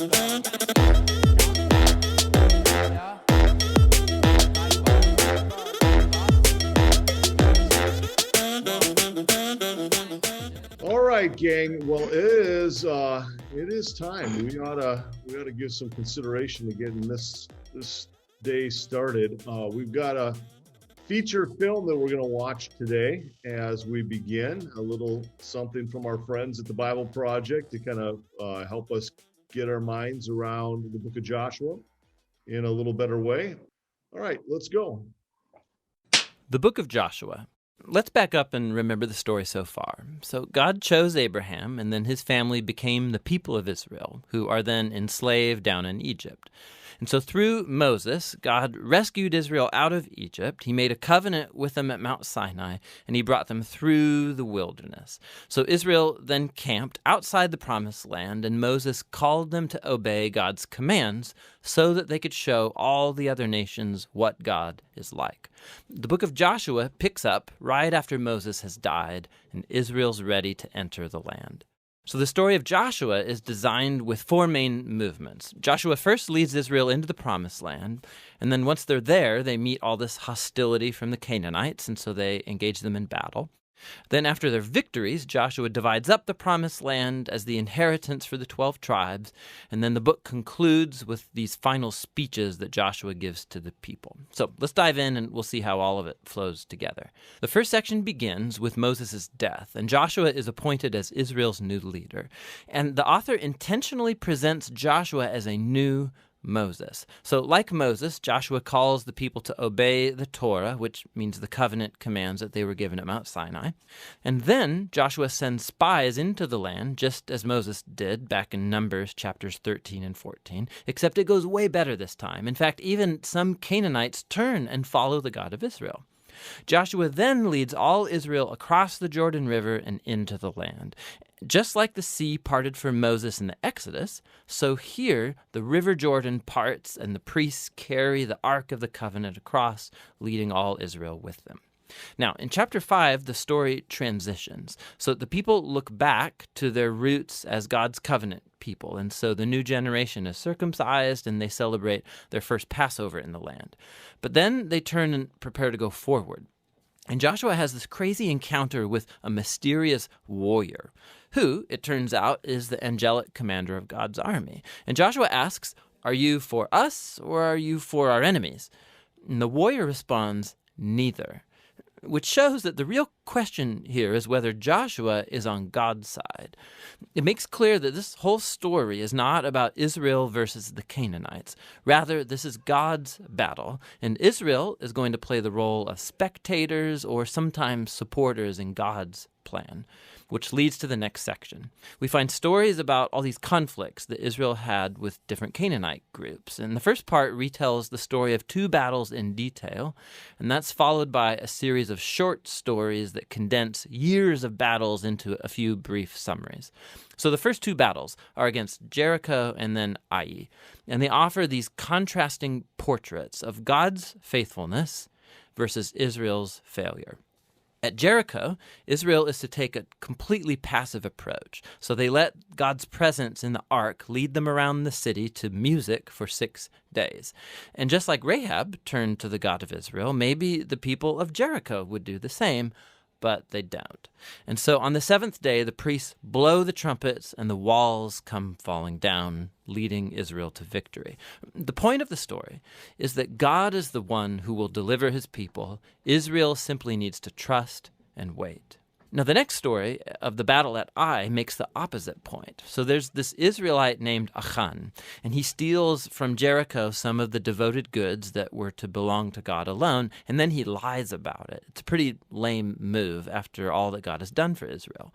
All right, gang. Well, it is time. We ought to give some consideration to getting this day started. We've got a feature film that we're going to watch today as we begin. A little something from our friends at the Bible Project to kind of help us get our minds around the book of Joshua in a little better way. All right, let's go. The book of Joshua. Let's back up and remember the story so far. So God chose Abraham, and then his family became the people of Israel, who are then enslaved down in Egypt. And so through Moses, God rescued Israel out of Egypt. He made a covenant with them at Mount Sinai, and he brought them through the wilderness. So Israel then camped outside the promised land, and Moses called them to obey God's commands so that they could show all the other nations what God is like. The book of Joshua picks up right after Moses has died, and Israel's ready to enter the land. So the story of Joshua is designed with four main movements. Joshua first leads Israel into the promised land, and then once they're there, they meet all this hostility from the Canaanites, and so they engage them in battle. Then after their victories, Joshua divides up the promised land as the inheritance for the 12 tribes, and then the book concludes with these final speeches that Joshua gives to the people. So let's dive in and we'll see how all of it flows together. The first section begins with Moses' death, and Joshua is appointed as Israel's new leader. And the author intentionally presents Joshua as a new Moses. So like Moses, Joshua calls the people to obey the Torah, which means the covenant commands that they were given at Mount Sinai. And then Joshua sends spies into the land, just as Moses did back in Numbers chapters 13 and 14, except it goes way better this time. In fact, even some Canaanites turn and follow the God of Israel. Joshua then leads all Israel across the Jordan River and into the land. Just like the sea parted for Moses in the Exodus, so here the river Jordan parts and the priests carry the Ark of the Covenant across, leading all Israel with them. Now, in chapter 5, the story transitions. So the people look back to their roots as God's covenant people, and so the new generation is circumcised and they celebrate their first Passover in the land. But then they turn and prepare to go forward. And Joshua has this crazy encounter with a mysterious warrior, who, it turns out, is the angelic commander of God's army. And Joshua asks, "Are you for us or are you for our enemies?" And the warrior responds, "Neither," which shows that the real question here is whether Joshua is on God's side. It makes clear that this whole story is not about Israel versus the Canaanites. Rather, this is God's battle, and Israel is going to play the role of spectators or sometimes supporters in God's plan, which leads to the next section. We find stories about all these conflicts that Israel had with different Canaanite groups. And the first part retells the story of two battles in detail, and that's followed by a series of short stories that condense years of battles into a few brief summaries. So the first two battles are against Jericho and then Ai, and they offer these contrasting portraits of God's faithfulness versus Israel's failure. At Jericho, Israel is to take a completely passive approach. So they let God's presence in the ark lead them around the city to music for 6 days. And just like Rahab turned to the God of Israel, maybe the people of Jericho would do the same, but they don't. And so on the seventh day, the priests blow the trumpets and the walls come falling down, leading Israel to victory. The point of the story is that God is the one who will deliver his people. Israel simply needs to trust and wait. Now, the next story of the battle at Ai makes the opposite point. So there's this Israelite named Achan, and he steals from Jericho some of the devoted goods that were to belong to God alone, and then he lies about it. It's a pretty lame move after all that God has done for Israel.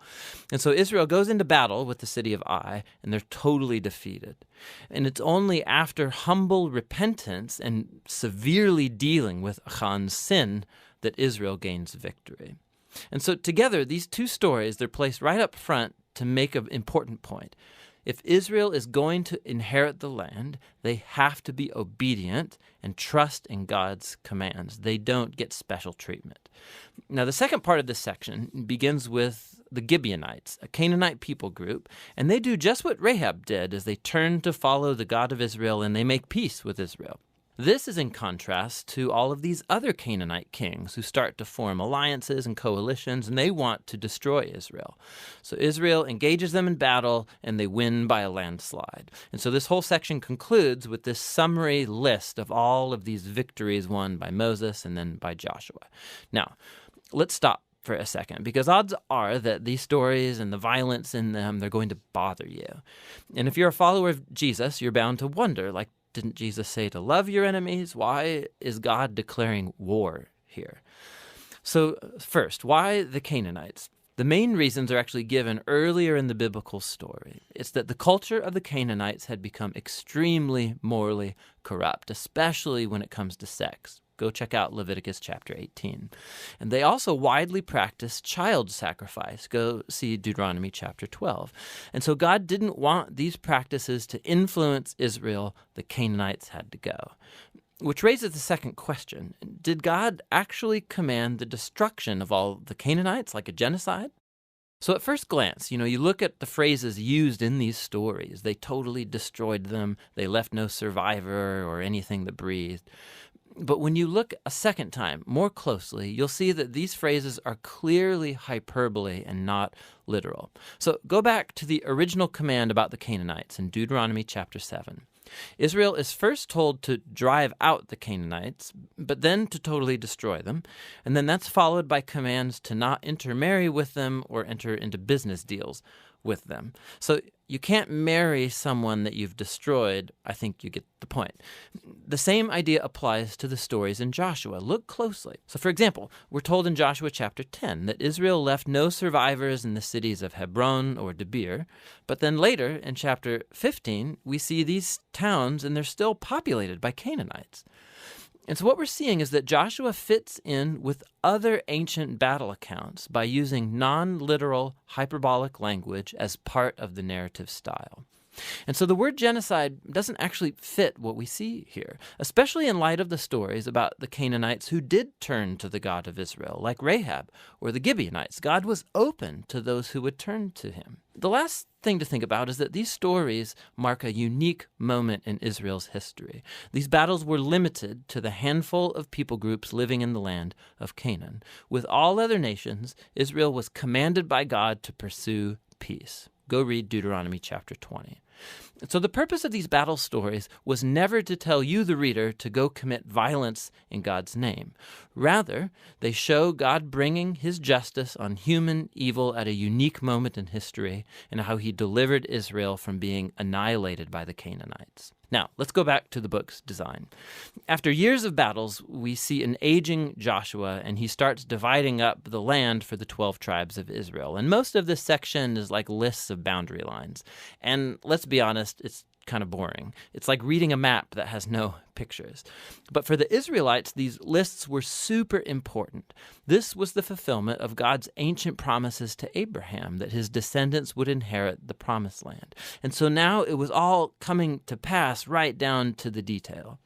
And so Israel goes into battle with the city of Ai, and they're totally defeated. And it's only after humble repentance and severely dealing with Achan's sin that Israel gains victory. And so together, these two stories, they're placed right up front to make an important point. If Israel is going to inherit the land, they have to be obedient and trust in God's commands. They don't get special treatment. Now, the second part of this section begins with the Gibeonites, a Canaanite people group, and they do just what Rahab did as they turn to follow the God of Israel and they make peace with Israel. This is in contrast to all of these other Canaanite kings who start to form alliances and coalitions, and they want to destroy Israel. So Israel engages them in battle, and they win by a landslide. And so this whole section concludes with this summary list of all of these victories won by Moses and then by Joshua. Now, let's stop for a second, because odds are that these stories and the violence in them, they're going to bother you. And if you're a follower of Jesus, you're bound to wonder, like, didn't Jesus say to love your enemies? Why is God declaring war here? So first, why the Canaanites? The main reasons are actually given earlier in the biblical story. It's that the culture of the Canaanites had become extremely morally corrupt, especially when it comes to sex. Go check out Leviticus chapter 18. And they also widely practiced child sacrifice. Go see Deuteronomy chapter 12. And so God didn't want these practices to influence Israel. The Canaanites had to go. Which raises the second question. Did God actually command the destruction of all the Canaanites, like a genocide? So at first glance, you look at the phrases used in these stories. They totally destroyed them. They left no survivor or anything that breathed. But when you look a second time more closely, you'll see that these phrases are clearly hyperbole and not literal. So go back to the original command about the Canaanites in Deuteronomy chapter 7. Israel is first told to drive out the Canaanites, but then to totally destroy them. And then that's followed by commands to not intermarry with them or enter into business deals with them. So you can't marry someone that you've destroyed. I think you get the point. The same idea applies to the stories in Joshua. Look closely. So for example, we're told in Joshua chapter 10 that Israel left no survivors in the cities of Hebron or Debir. But then later in chapter 15, we see these towns and they're still populated by Canaanites. And so what we're seeing is that Joshua fits in with other ancient battle accounts by using non-literal hyperbolic language as part of the narrative style. And so the word genocide doesn't actually fit what we see here, especially in light of the stories about the Canaanites who did turn to the God of Israel, like Rahab or the Gibeonites. God was open to those who would turn to him. The last thing to think about is that these stories mark a unique moment in Israel's history. These battles were limited to the handful of people groups living in the land of Canaan. With all other nations, Israel was commanded by God to pursue peace. Go read Deuteronomy chapter 20. So the purpose of these battle stories was never to tell you, the reader, to go commit violence in God's name. Rather, they show God bringing his justice on human evil at a unique moment in history and how he delivered Israel from being annihilated by the Canaanites. Now, let's go back to the book's design. After years of battles, we see an aging Joshua, and he starts dividing up the land for the 12 tribes of Israel. And most of this section is like lists of boundary lines. And let's be honest, it's kind of boring. It's like reading a map that has no pictures. But for the Israelites, these lists were super important. This was the fulfillment of God's ancient promises to Abraham that his descendants would inherit the promised land. And so now it was all coming to pass right down to the detail,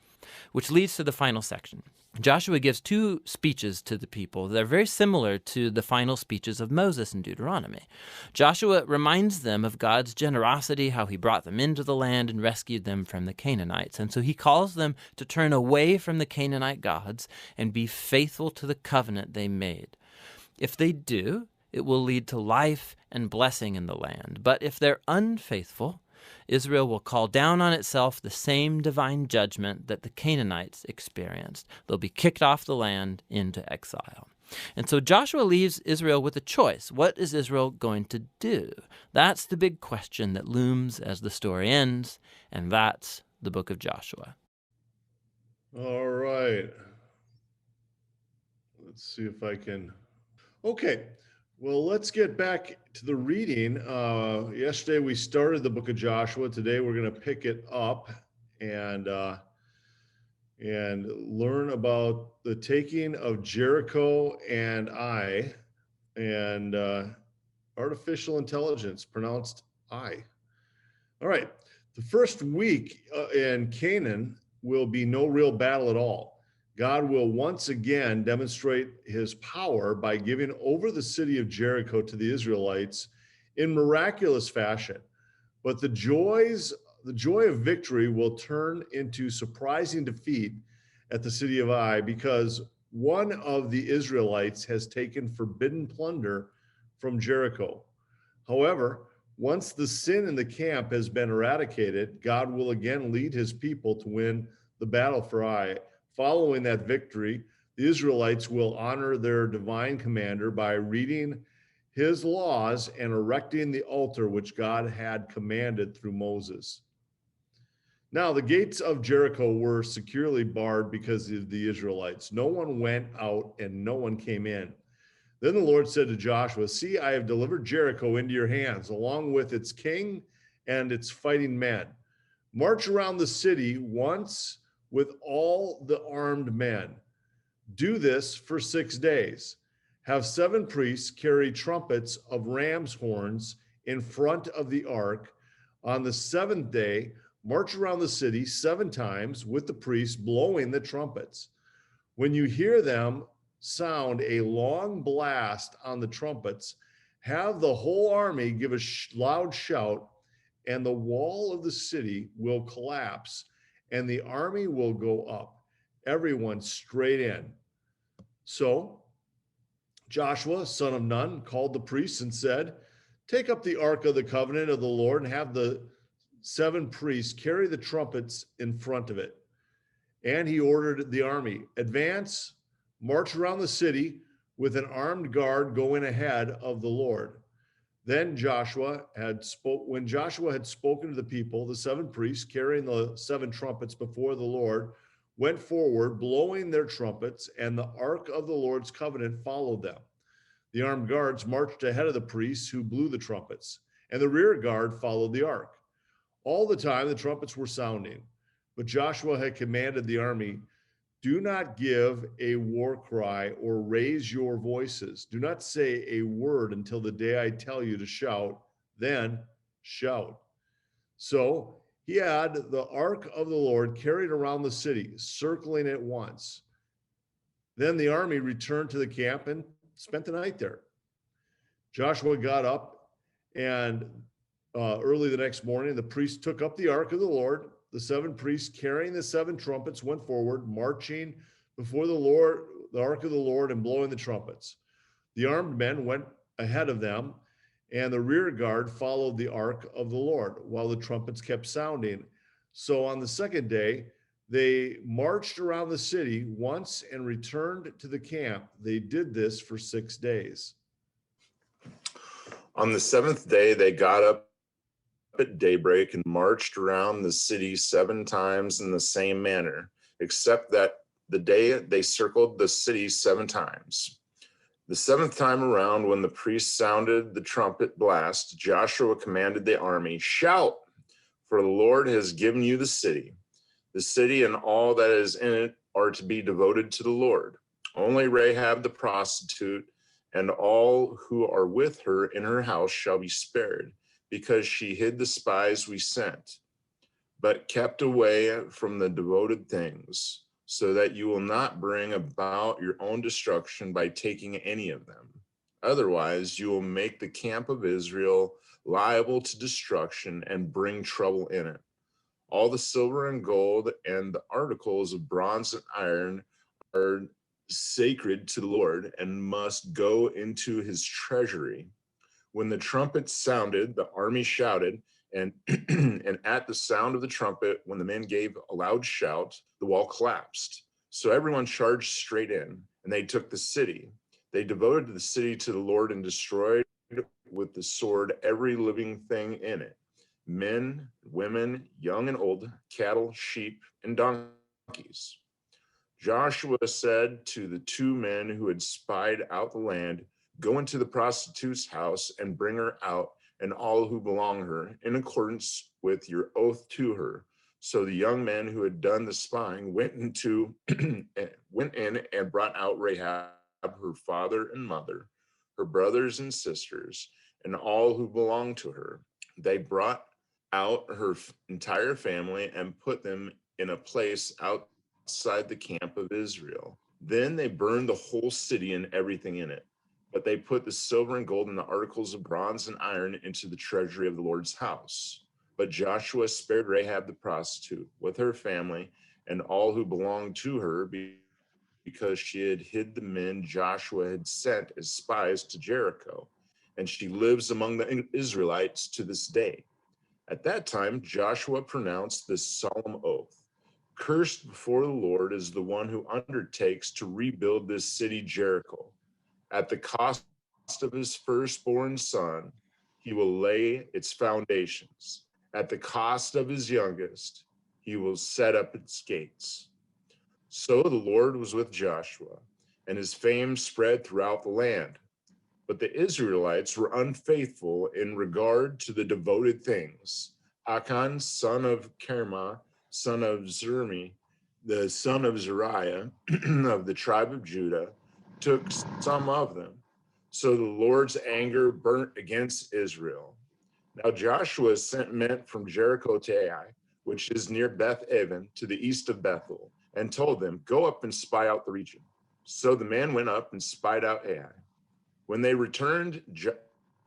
which leads to the final section. Joshua gives two speeches to the people that are very similar to the final speeches of Moses in Deuteronomy. Joshua reminds them of God's generosity, how he brought them into the land and rescued them from the Canaanites. And so he calls them to turn away from the Canaanite gods and be faithful to the covenant they made. If they do, it will lead to life and blessing in the land. But if they're unfaithful, Israel will call down on itself the same divine judgment that the Canaanites experienced. They'll be kicked off the land into exile. And so Joshua leaves Israel with a choice. What is Israel going to do? That's the big question that looms as the story ends, and that's the book of Joshua. All right. Let's see if I can. Okay. Well, let's get back to the reading. Yesterday we started the book of Joshua. Today we're going to pick it up and learn about the taking of Jericho and Ai, and artificial intelligence, pronounced I. All right. The first week in Canaan will be no real battle at all. God will once again demonstrate his power by giving over the city of Jericho to the Israelites in miraculous fashion. But the joy of victory will turn into surprising defeat at the city of Ai, because one of the Israelites has taken forbidden plunder from Jericho. However, once the sin in the camp has been eradicated, God will again lead his people to win the battle for Ai. Following that victory, the Israelites will honor their divine commander by reading his laws and erecting the altar which God had commanded through Moses. Now, the gates of Jericho were securely barred because of the Israelites. No one went out and no one came in. Then the Lord said to Joshua, "See, I have delivered Jericho into your hands, along with its king and its fighting men. March around the city once with all the armed men. Do this for 6 days. Have 7 priests carry trumpets of ram's horns in front of the ark. On the 7th day, march around the city 7 times with the priests blowing the trumpets. When you hear them sound a long blast on the trumpets, have the whole army give a loud shout, and the wall of the city will collapse, and the army will go up, everyone straight in." So Joshua, son of Nun, called the priests and said, "Take up the ark of the covenant of the Lord and have the 7 priests carry the trumpets in front of it." And he ordered the army, "Advance, march around the city with an armed guard going ahead of the Lord." Then when Joshua had spoken to the people, the 7 priests carrying the 7 trumpets before the Lord went forward, blowing their trumpets, and the ark of the Lord's covenant followed them. The armed guards marched ahead of the priests who blew the trumpets, and the rear guard followed the ark. All the time the trumpets were sounding, but Joshua had commanded the army, "Do not give a war cry or raise your voices. Do not say a word until the day I tell you to shout, then shout." So he had the ark of the Lord carried around the city, circling it once. Then the army returned to the camp and spent the night there. Joshua got up, and early the next morning, the priests took up the ark of the Lord. The 7 priests carrying the 7 trumpets went forward, marching before the ark of the Lord, and blowing the trumpets. The armed men went ahead of them, and the rear guard followed the ark of the Lord while the trumpets kept sounding. So on the 2nd day, they marched around the city once and returned to the camp. They did this for 6 days. On the 7th day, they got up at daybreak and marched around the city 7 times in the same manner, except that the day they circled the city 7 times. The 7th time around, when the priest sounded the trumpet blast, Joshua commanded the army, "Shout, for the Lord has given you the city. The city and all that is in it are to be devoted to the Lord. Only Rahab the prostitute and all who are with her in her house shall be spared, because she hid the spies we sent, but kept away from the devoted things, so that you will not bring about your own destruction by taking any of them. Otherwise, you will make the camp of Israel liable to destruction and bring trouble in it. All the silver and gold and the articles of bronze and iron are sacred to the Lord and must go into his treasury." When the trumpet sounded, the army shouted, and and at the sound of the trumpet, when the men gave a loud shout, the wall collapsed. So everyone charged straight in, and they took the city. They devoted the city to the Lord and destroyed with the sword every living thing in it: men, women, young and old, cattle, sheep, and donkeys. Joshua said to the 2 men who had spied out the land, "Go into the prostitute's house and bring her out and all who belong to her, in accordance with your oath to her." So the young men who had done the spying went in and brought out Rahab, her father and mother, her brothers and sisters, and all who belonged to her. They brought out her entire family and put them in a place outside the camp of Israel. Then they burned the whole city and everything in it. But they put the silver and gold and the articles of bronze and iron into the treasury of the Lord's house. But Joshua spared Rahab the prostitute with her family and all who belonged to her, because she had hid the men Joshua had sent as spies to Jericho, and she lives among the Israelites to this day. At that time, Joshua pronounced this solemn oath: "Cursed before the Lord is the one who undertakes to rebuild this city Jericho. At the cost of his firstborn son, he will lay its foundations. At the cost of his youngest, he will set up its gates." So the Lord was with Joshua, and his fame spread throughout the land. But the Israelites were unfaithful in regard to the devoted things. Achan, son of Carmi, son of Zermi, the son of Zariah of the tribe of Judah, took some of them. So the Lord's anger burnt against Israel. Now Joshua sent men from Jericho to Ai, which is near Beth Aven, to the east of Bethel, and told them, "Go up and spy out the region." So the man went up and spied out Ai. When they returned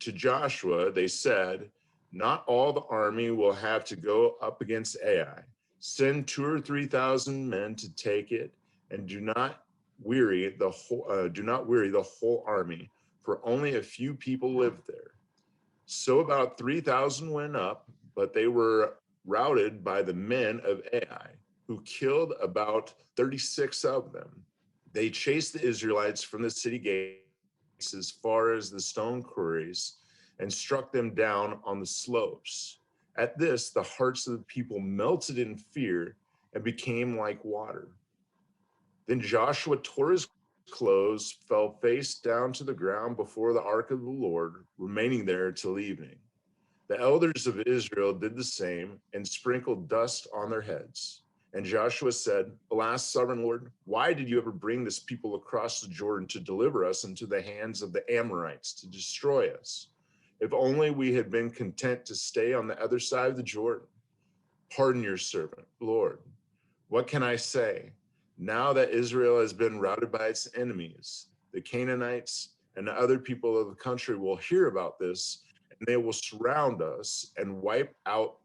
to Joshua, they said, "Not all the army will have to go up against Ai. Send 2,000 or 3,000 men to take it, and do not weary the whole army, for only a few people live there." So about 3,000 went up, but they were routed by the men of Ai, who killed about 36 of them. They chased the Israelites from the city gates as far as the stone quarries and struck them down on the slopes. At this, the hearts of the people melted in fear and became like water. Then Joshua tore his clothes, fell face down to the ground before the ark of the Lord, remaining there till evening. The elders of Israel did the same and sprinkled dust on their heads. And Joshua said, "Alas, sovereign Lord, why did you ever bring this people across the Jordan to deliver us into the hands of the Amorites to destroy us? If only we had been content to stay on the other side of the Jordan. Pardon your servant, Lord. What can I say? Now that Israel has been routed by its enemies, the Canaanites and the other people of the country will hear about this, and they will surround us and wipe out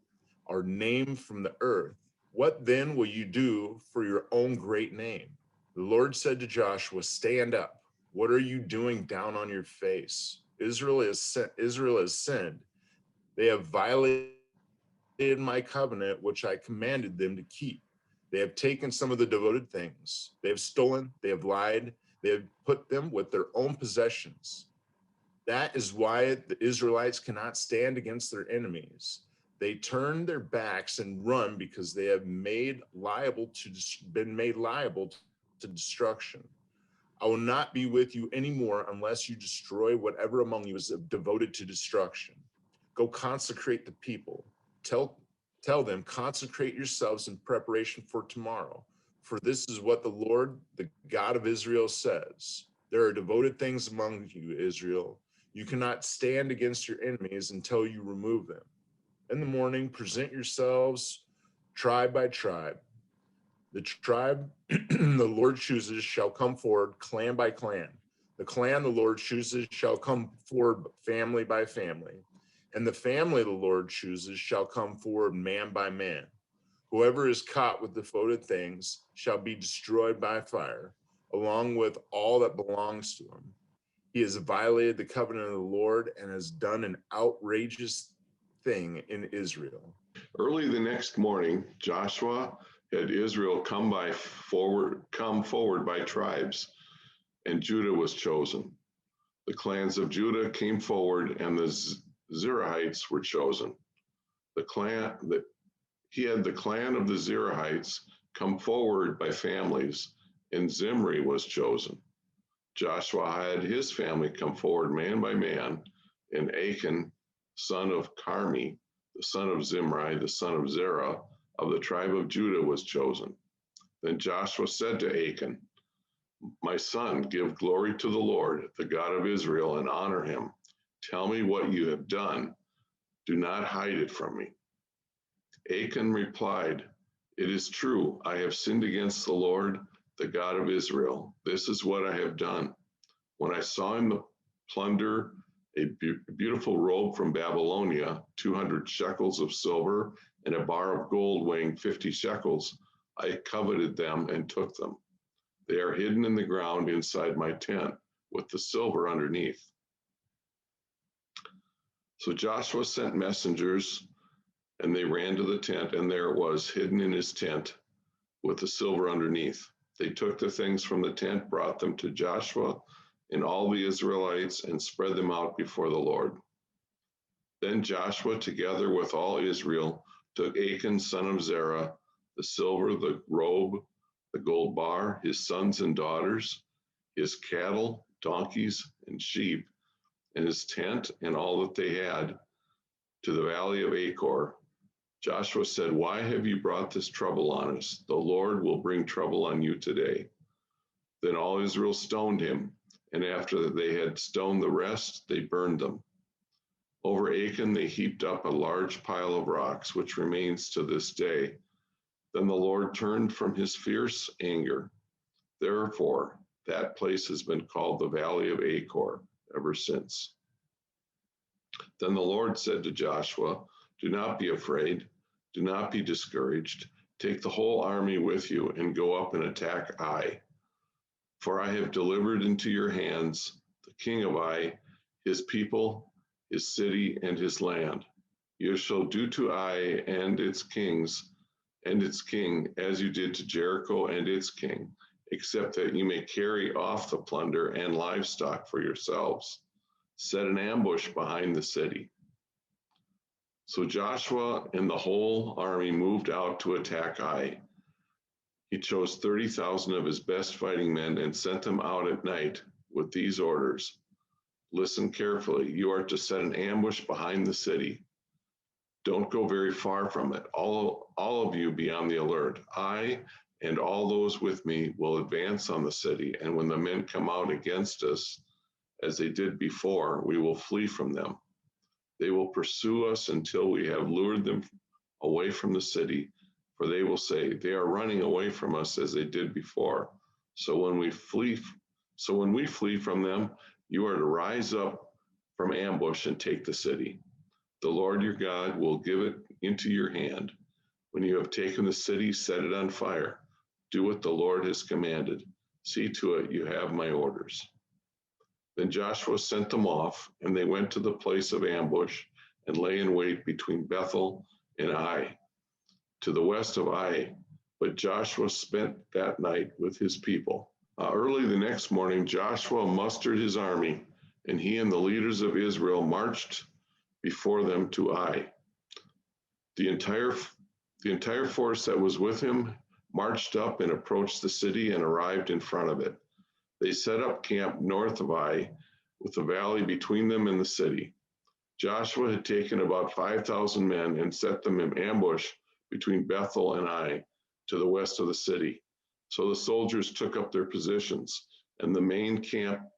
our name from the earth. What then will you do for your own great name?" The Lord said to Joshua, "Stand up. What are you doing down on your face? Israel has sinned. They have violated my covenant, which I commanded them to keep. They have taken some of the devoted things. They have stolen, they have lied, they have put them with their own possessions. That is why the Israelites cannot stand against their enemies. They turn their backs and run because they have been made liable to destruction. I will not be with you anymore unless you destroy whatever among you is devoted to destruction. Go consecrate the people. Tell them, consecrate yourselves in preparation for tomorrow. For this is what the Lord, the God of Israel, says. There are devoted things among you, Israel. You cannot stand against your enemies until you remove them. In the morning, present yourselves tribe by tribe. The tribe the Lord chooses shall come forward, clan by clan. The clan the Lord chooses shall come forward, family by family. And the family the Lord chooses shall come forward, man by man. Whoever is caught with devoted things shall be destroyed by fire, along with all that belongs to him. He has violated the covenant of the Lord and has done an outrageous thing in Israel. Early the next morning, Joshua had Israel come forward by tribes, and Judah was chosen. The clans of Judah came forward, and the Zerahites were chosen. He had the clan of the Zerahites come forward by families, and Zimri was chosen. Joshua had his family come forward man by man, and Achan, son of Carmi, the son of Zimri, the son of Zerah, of the tribe of Judah, was chosen. Then Joshua said to Achan, "My son, give glory to the Lord, the God of Israel, and honor him. Tell me what you have done. Do not hide it from me." Achan replied, It is true, I have sinned against the Lord, the God of Israel. This is what I have done. When I saw him plunder a beautiful robe from Babylonia, 200 shekels of silver, and a bar of gold weighing 50 shekels, I coveted them and took them. They are hidden in the ground inside my tent, with the silver underneath. So Joshua sent messengers, and they ran to the tent, and there it was, hidden in his tent, with the silver underneath. They took the things from the tent, brought them to Joshua and all the Israelites, and spread them out before the Lord. Then Joshua, together with all Israel, took Achan, son of Zerah, the silver, the robe, the gold bar, his sons and daughters, his cattle, donkeys, and sheep, and his tent and all that they had, to the valley of Achor. Joshua said, "Why have you brought this trouble on us? The Lord will bring trouble on you today." Then all Israel stoned him, and after they had stoned the rest, they burned them. Over Achan they heaped up a large pile of rocks, which remains to this day. Then the Lord turned from his fierce anger. Therefore, that place has been called the Valley of Achor ever since. Then the Lord said to Joshua, "Do not be afraid. Do not be discouraged. Take the whole army with you and go up and attack Ai. For I have delivered into your hands the king of Ai, his people, his city, and his land. You shall do to Ai and its kings and its king as you did to Jericho and its king, except that you may carry off the plunder and livestock for yourselves. Set an ambush behind the city." So Joshua and the whole army moved out to attack Ai. He chose 30,000 of his best fighting men and sent them out at night with these orders. Listen carefully. You are to set an ambush behind the city. Don't go very far from it. All of you be on the alert. I and all those with me will advance on the city, and when the men come out against us, as they did before, we will flee from them. They will pursue us until we have lured them away from the city, for they will say, "They are running away from us as they did before." So when we flee from them, you are to rise up from ambush and take the city. The Lord your God will give it into your hand. When you have taken the city, set it on fire. Do what the Lord has commanded. See to it you have my orders. Then Joshua sent them off, and they went to the place of ambush and lay in wait between Bethel and Ai, to the west of Ai. But Joshua spent that night with his people. Early the next morning, Joshua mustered his army, and he and the leaders of Israel marched before them to Ai. The entire force that was with him marched up and approached the city and arrived in front of it. They set up camp north of Ai, with the valley between them and the city. Joshua had taken about 5,000 men and set them in ambush between Bethel and Ai, to the west of the city. So the soldiers took up their positions, and the main camp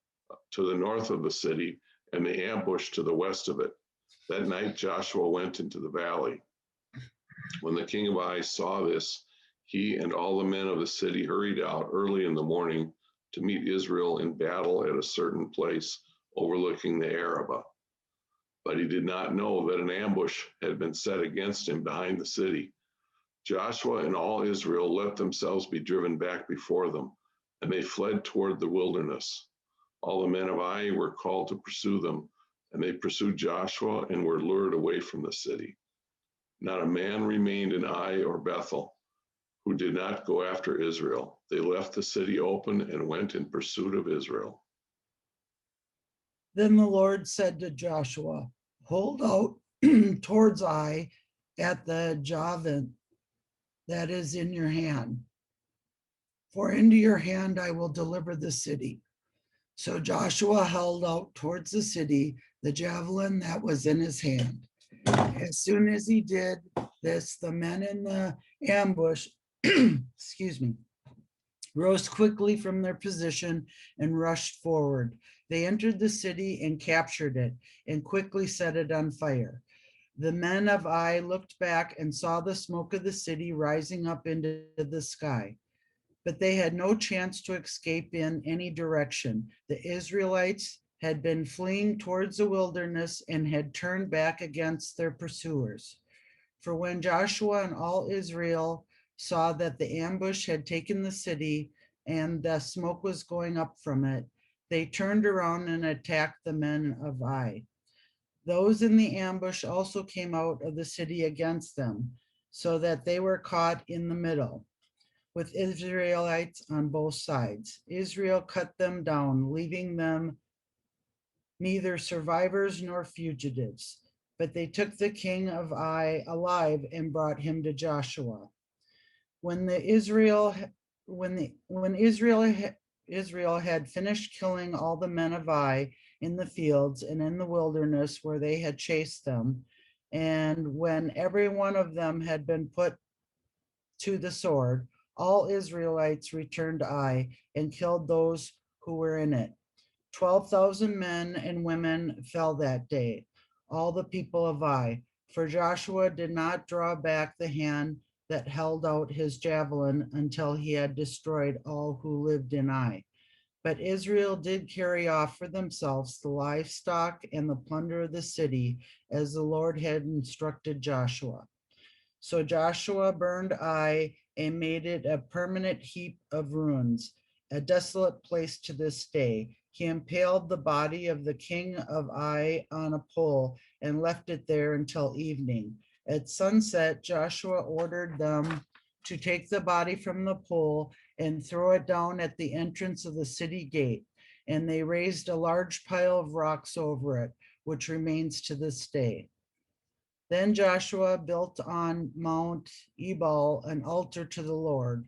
to the north of the city, and the ambush to the west of it. That night Joshua went into the valley. When the king of Ai saw this, he and all the men of the city hurried out early in the morning to meet Israel in battle at a certain place overlooking the Arabah. But he did not know that an ambush had been set against him behind the city. Joshua and all Israel let themselves be driven back before them, and they fled toward the wilderness. All the men of Ai were called to pursue them, and they pursued Joshua and were lured away from the city. Not a man remained in Ai or Bethel who did not go after Israel. They left the city open and went in pursuit of Israel. Then the Lord said to Joshua, "Hold out towards Ai at the Javan that is in your hand. For into your hand I will deliver the city." So Joshua held out towards the city the javelin that was in his hand. As soon as he did this, the men in the ambush, rose quickly from their position and rushed forward. They entered the city and captured it and quickly set it on fire. The men of Ai looked back and saw the smoke of the city rising up into the sky, but they had no chance to escape in any direction. The Israelites had been fleeing towards the wilderness and had turned back against their pursuers. For when Joshua and all Israel saw that the ambush had taken the city and the smoke was going up from it, they turned around and attacked the men of Ai. Those in the ambush also came out of the city against them, so that they were caught in the middle, with Israelites on both sides. Israel cut them down, leaving them neither survivors nor fugitives. But they took the king of Ai alive and brought him to Joshua. When Israel had finished killing all the men of Ai in the fields and in the wilderness where they had chased them, and when every one of them had been put to the sword, all Israelites returned to Ai and killed those who were in it. 12,000 men and women fell that day, all the people of Ai, for Joshua did not draw back the hand that held out his javelin until he had destroyed all who lived in Ai. But Israel did carry off for themselves the livestock and the plunder of the city, as the Lord had instructed Joshua. So Joshua burned Ai and made it a permanent heap of ruins, a desolate place to this day. He impaled the body of the king of Ai on a pole and left it there until evening. At sunset, Joshua ordered them to take the body from the pole and throw it down at the entrance of the city gate. And they raised a large pile of rocks over it, which remains to this day. Then Joshua built on Mount Ebal an altar to the Lord,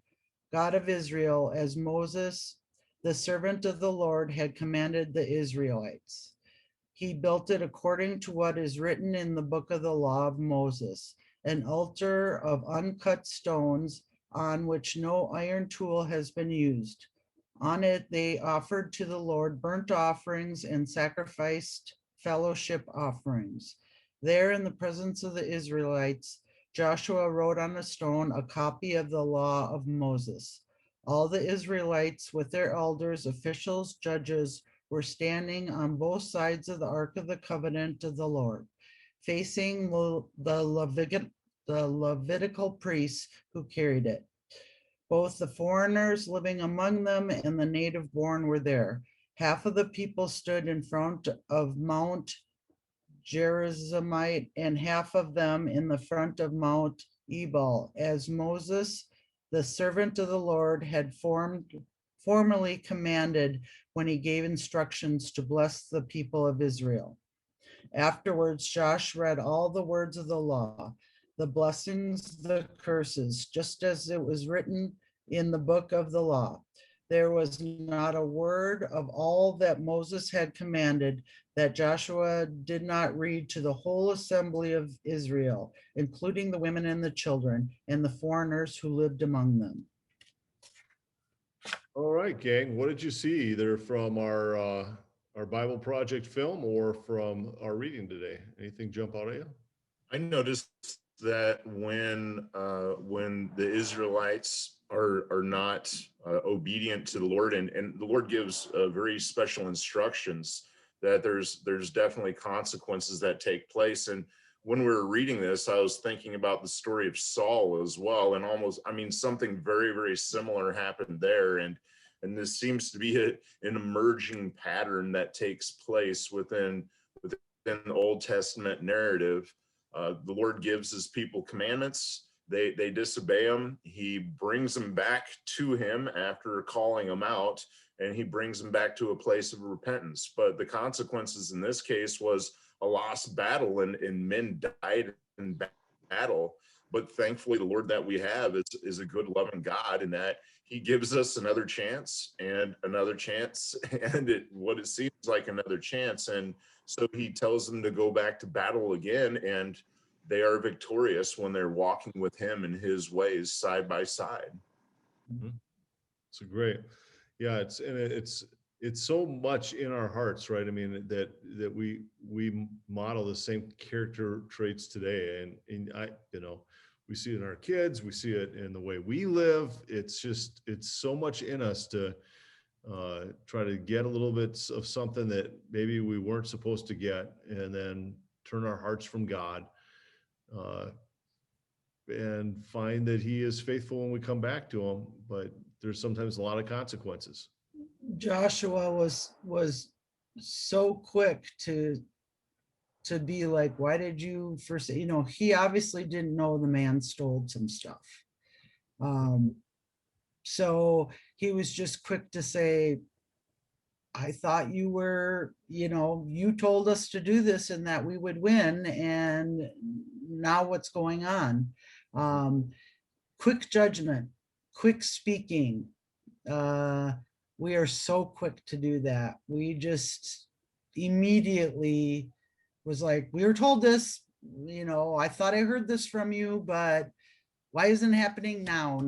God of Israel, as Moses, the servant of the Lord, had commanded the Israelites. He built it according to what is written in the book of the law of Moses, an altar of uncut stones on which no iron tool has been used. On it they offered to the Lord burnt offerings and sacrificed fellowship offerings. There in the presence of the Israelites, Joshua wrote on a stone a copy of the law of Moses. All the Israelites with their elders, officials, judges were standing on both sides of the Ark of the Covenant of the Lord, facing the Levitical priests who carried it. Both the foreigners living among them and the native born were there. Half of the people stood in front of Mount Gerizimite and half of them in the front of Mount Ebal, as Moses, the servant of the Lord, had formerly commanded when he gave instructions to bless the people of Israel. Afterwards, Josh read all the words of the law, the blessings, the curses, just as it was written in the book of the law. There was not a word of all that Moses had commanded that Joshua did not read to the whole assembly of Israel, including the women and the children and the foreigners who lived among them. All right, gang. What did you see, either from our Bible Project film or from our reading today? Anything jump out at you? I noticed that when the Israelites are not obedient to the Lord, and the Lord gives very special instructions, that there's definitely consequences that take place. And when we were reading this, I was thinking about the story of Saul as well, and something very, very similar happened there. And this seems to be an emerging pattern that takes place within the Old Testament narrative. The Lord gives his people commandments. They disobey him. He brings them back to him after calling them out, and he brings them back to a place of repentance. But the consequences in this case was a lost battle, and men died in battle. But thankfully, the Lord that we have is a good, loving God, in that he gives us another chance and another chance, and what it seems like another chance. And so he tells them to go back to battle again, and they are victorious when they're walking with him in his ways side by side. Mm-hmm. It's great. Yeah, it's it's so much in our hearts, right? I mean, that we model the same character traits today, and we see it in our kids, we see it in the way we live. It's so much in us to try to get a little bit of something that maybe we weren't supposed to get, and then turn our hearts from God, uh, and find that He is faithful when we come back to Him. But there's sometimes a lot of consequences. Joshua was so quick to be like, why did you first, he obviously didn't know the man stole some stuff. So he was just quick to say, I thought you were, you told us to do this and that we would win, and now what's going on? Quick judgment, quick speaking. We are so quick to do that. We just immediately was like, we were told this, I thought I heard this from you, but why isn't it happening now?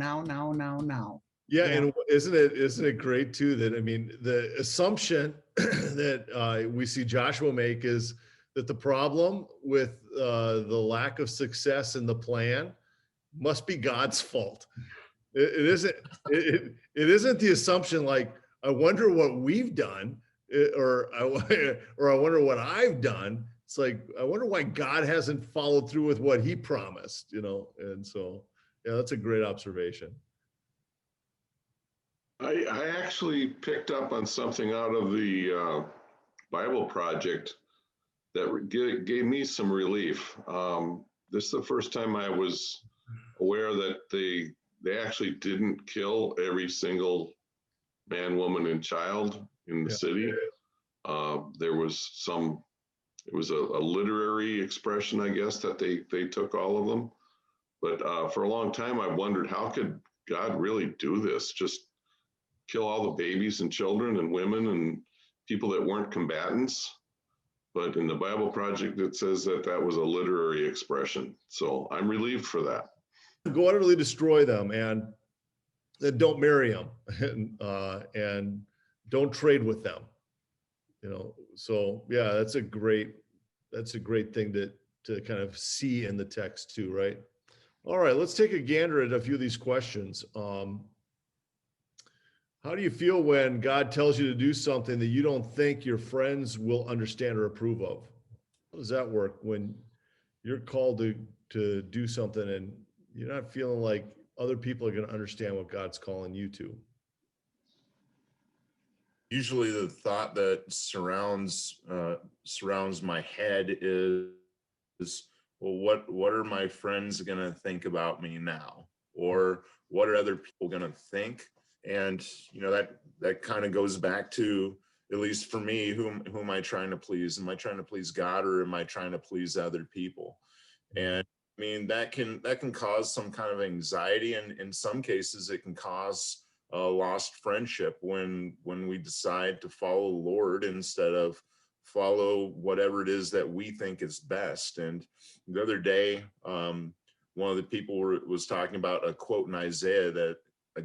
Yeah, and isn't it great too that, I mean, the assumption that we see Joshua make is that the problem with the lack of success in the plan must be God's fault. It isn't. It isn't the assumption like, I wonder what we've done, or I wonder what I've done. It's like, I wonder why God hasn't followed through with what He promised. And so, yeah, that's a great observation. I actually picked up on something out of the Bible Project that gave me some relief. This is the first time I was aware that they actually didn't kill every single man, woman, and child in the city. There was it was a literary expression, I guess, that they took all of them. But for a long time, I wondered, how could God really do this? Just kill all the babies and children and women and people that weren't combatants? But in the Bible Project, it says that was a literary expression. So I'm relieved for that. Go utterly destroy them, and then don't marry them, and don't trade with them. So yeah, that's a great thing to kind of see in the text too, right? All right, let's take a gander at a few of these questions. How do you feel when God tells you to do something that you don't think your friends will understand or approve of? How does that work when you're called to do something and you're not feeling like other people are going to understand what God's calling you to? Usually the thought that surrounds my head is, well, what are my friends going to think about me now? Or what are other people going to think? And, that kind of goes back to, at least for me, who am I trying to please? Am I trying to please God, or am I trying to please other people? And I mean, that can cause some kind of anxiety, and in some cases it can cause a lost friendship when we decide to follow the Lord instead of follow whatever it is that we think is best. And the other day, one of the people was talking about a quote in Isaiah that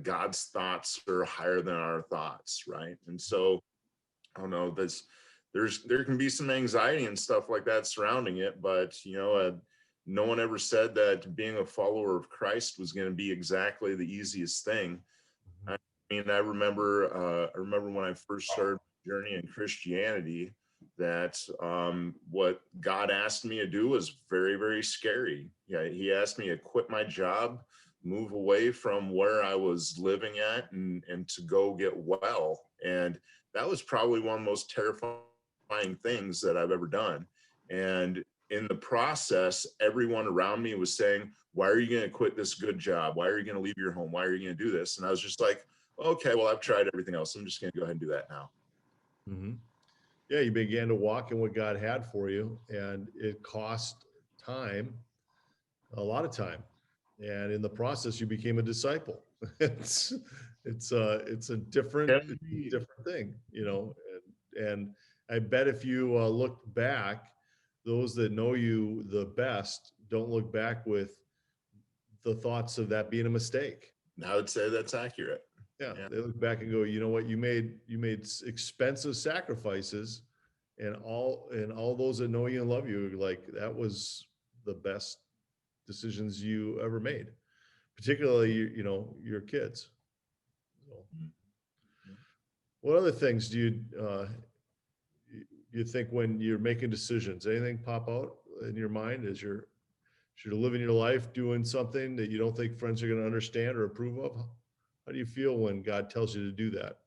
God's thoughts are higher than our thoughts, right? And so, I don't know, there can be some anxiety and stuff like that surrounding it, but no one ever said that being a follower of Christ was going to be exactly the easiest thing. I mean, I remember when I first started my journey in Christianity, that what God asked me to do was very, very scary. Yeah, He asked me to quit my job, move away from where I was living at, and to go get well. And that was probably one of the most terrifying things that I've ever done. And in the process, everyone around me was saying, why are you going to quit this good job? Why are you going to leave your home? Why are you going to do this? And I was just like, okay, well, I've tried everything else. I'm just going to go ahead and do that now. Mm-hmm. Yeah, you began to walk in what God had for you, and it cost time, a lot of time. And in the process, you became a disciple. it's a different thing, and I bet if you look back, those that know you the best don't look back with the thoughts of that being a mistake. I would say that's accurate. Yeah, Yeah. they look back and go, you know what, you made expensive sacrifices, and all those that know you and love you, like that was the best decisions you ever made, particularly your kids. So, what other things do you think when you're making decisions? Anything pop out in your mind as you're living your life doing something that you don't think friends are going to understand or approve of? How do you feel when God tells you to do that?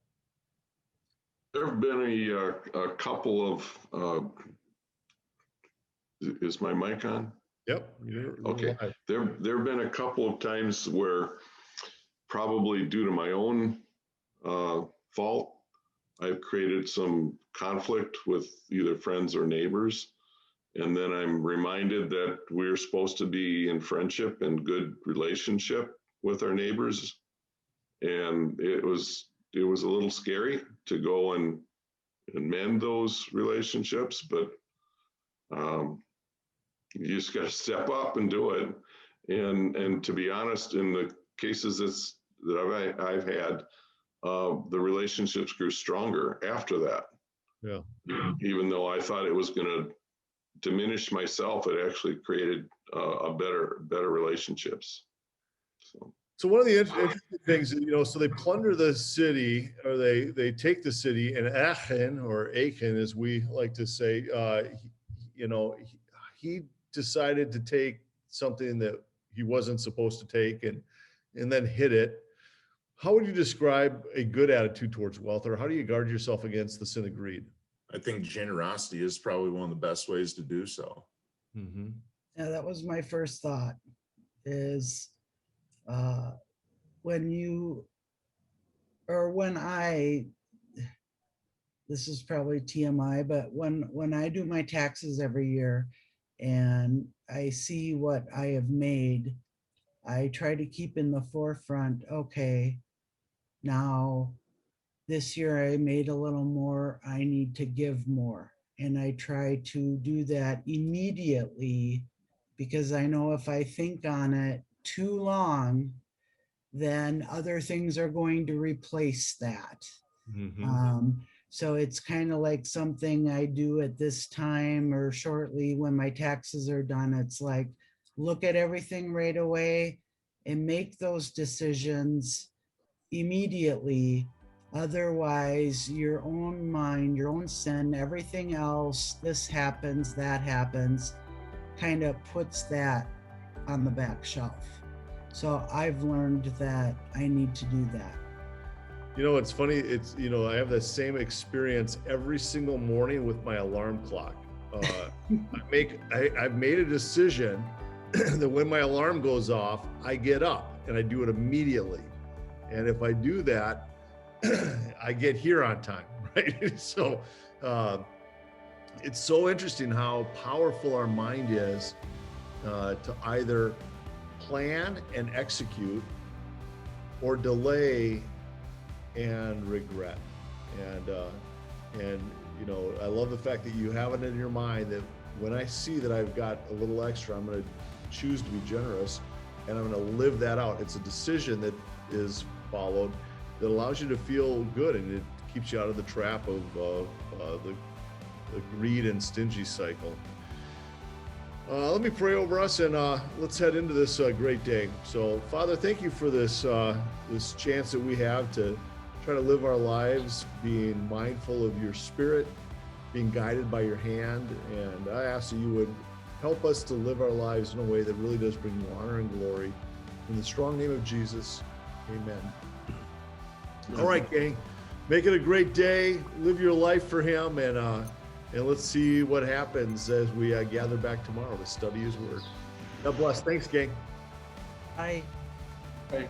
There have been a couple of, is my mic on? Yep. You're Okay. live. There have been a couple of times where, probably due to my own fault, I've created some conflict with either friends or neighbors. And then I'm reminded that we're supposed to be in friendship and good relationship with our neighbors. And it was a little scary to go and mend those relationships, but you just got to step up and do it. And to be honest, in the cases that I've had, the relationships grew stronger after that. Yeah. Even though I thought it was going to diminish myself, it actually created a better relationships. So one of the interesting things, so they plunder the city, or they take the city, and Achan, as we like to say, he decided to take something that he wasn't supposed to take, and then hid it. How would you describe a good attitude towards wealth, or how do you guard yourself against the sin of greed? I think generosity is probably one of the best ways to do so. Mm-hmm. Yeah, that was my first thought, is when I, this is probably TMI, but when I do my taxes every year and I see what I have made, I try to keep in the forefront, okay, now this year I made a little more, I need to give more. And I try to do that immediately, because I know if I think on it too long, then other things are going to replace that. Mm-hmm. So it's kind of like something I do at this time or shortly when my taxes are done. It's like, look at everything right away and make those decisions immediately. Otherwise, your own mind, your own sin, everything else, this happens, that happens, kind of puts that on the back shelf. So I've learned that I need to do that. It's funny. I have the same experience every single morning with my alarm clock. I've made a decision that when my alarm goes off, I get up and I do it immediately. And if I do that, I get here on time, right? So it's so interesting how powerful our mind is to either plan and execute, or delay and regret. And I love the fact that you have it in your mind that when I see that I've got a little extra, I'm going to choose to be generous, and I'm going to live that out. It's a decision that is followed that allows you to feel good, and it keeps you out of the trap of the greed and stingy cycle. Let me pray over us, and let's head into this great day. So, Father, thank you for this chance that we have to try to live our lives being mindful of your Spirit, being guided by your hand. And I ask that you would help us to live our lives in a way that really does bring you honor and glory. In the strong name of Jesus, amen. All right, gang, make it a great day. Live your life for him, and let's see what happens as we gather back tomorrow to study his word. God bless. Thanks, gang. Bye. Bye.